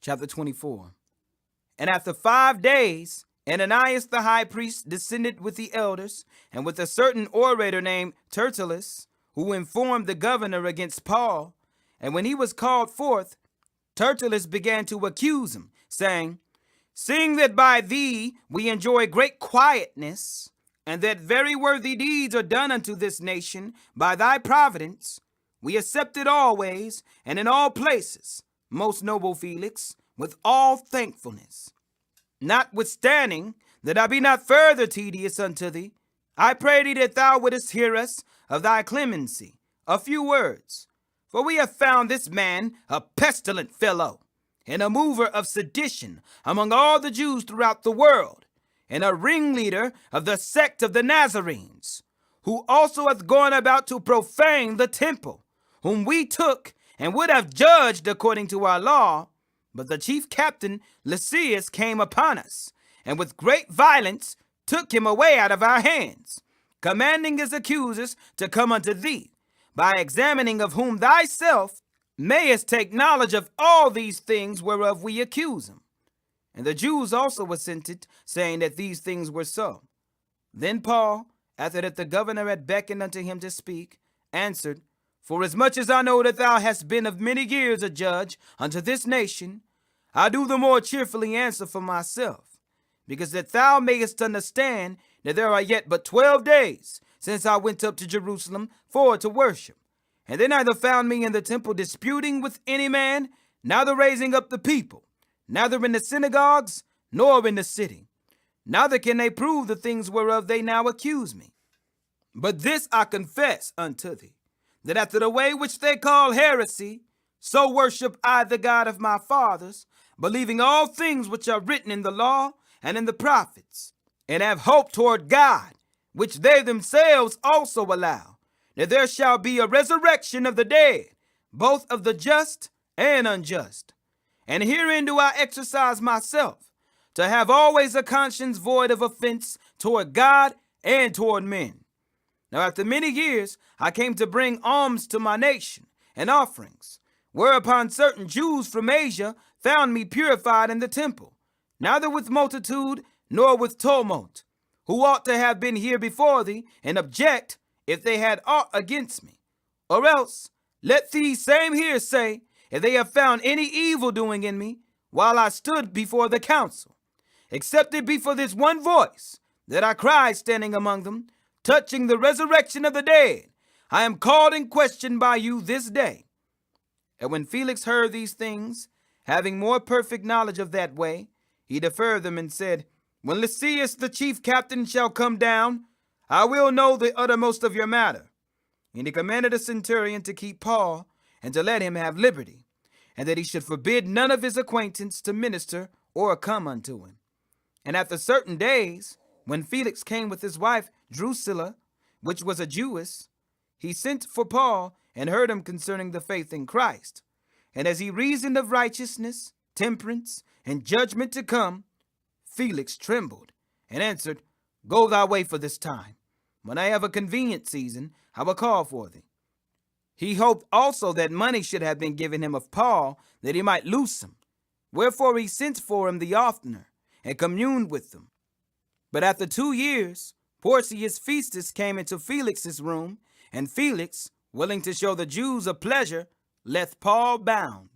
chapter 24. And after 5 days, Ananias the high priest descended with the elders and with a certain orator named Tertullus, who informed the governor against Paul. And when he was called forth, Tertullus began to accuse him, saying, "Seeing that by thee we enjoy great quietness, and that very worthy deeds are done unto this nation by thy providence, we accept it always and in all places, most noble Felix, with all thankfulness. Notwithstanding that I be not further tedious unto thee, I pray thee that thou wouldest hear us of thy clemency a few words. For we have found this man a pestilent fellow, and a mover of sedition among all the Jews throughout the world, and a ringleader of the sect of the Nazarenes, who also hath gone about to profane the temple, whom we took and would have judged according to our law. But the chief captain Lysias came upon us, and with great violence took him away out of our hands, commanding his accusers to come unto thee, by examining of whom thyself mayest take knowledge of all these things whereof we accuse him. And the Jews also assented, saying that these things were so. Then Paul, after that the governor had beckoned unto him to speak, answered, Forasmuch as I know that thou hast been of many years a judge unto this nation, I do the more cheerfully answer for myself, because that thou mayest understand that there are yet but 12 days since I went up to Jerusalem for to worship. And they neither found me in the temple disputing with any man, neither raising up the people, neither in the synagogues, nor in the city. Neither can they prove the things whereof they now accuse me. But this I confess unto thee, that after the way which they call heresy, so worship I the God of my fathers, believing all things which are written in the law and in the prophets, and have hope toward God, which they themselves also allow, that there shall be a resurrection of the dead, both of the just and unjust. And herein do I exercise myself, to have always a conscience void of offense toward God and toward men. Now after many years I came to bring alms to my nation, and offerings, whereupon certain Jews from Asia found me purified in the temple, neither with multitude nor with tumult, who ought to have been here before thee, and object, if they had aught against me. Or else, let these same here say, if they have found any evil doing in me, while I stood before the council, except it be for this one voice, that I cried standing among them, touching the resurrection of the dead, I am called in question by you this day. And when Felix heard these things, having more perfect knowledge of that way, he deferred them and said, When Lysias the chief captain shall come down, I will know the uttermost of your matter. And he commanded a centurion to keep Paul, and to let him have liberty, and that he should forbid none of his acquaintance to minister or come unto him. And after certain days, when Felix came with his wife Drusilla, which was a Jewess, he sent for Paul, and heard him concerning the faith in Christ. And as he reasoned of righteousness, temperance, and judgment to come, Felix trembled, and answered, Go thy way for this time. When I have a convenient season, I will call for thee. He hoped also that money should have been given him of Paul, that he might loose him. Wherefore he sent for him the oftener, and communed with them. But after 2 years, Porcius Festus came into Felix's room, and Felix, willing to show the Jews a pleasure, left Paul bound.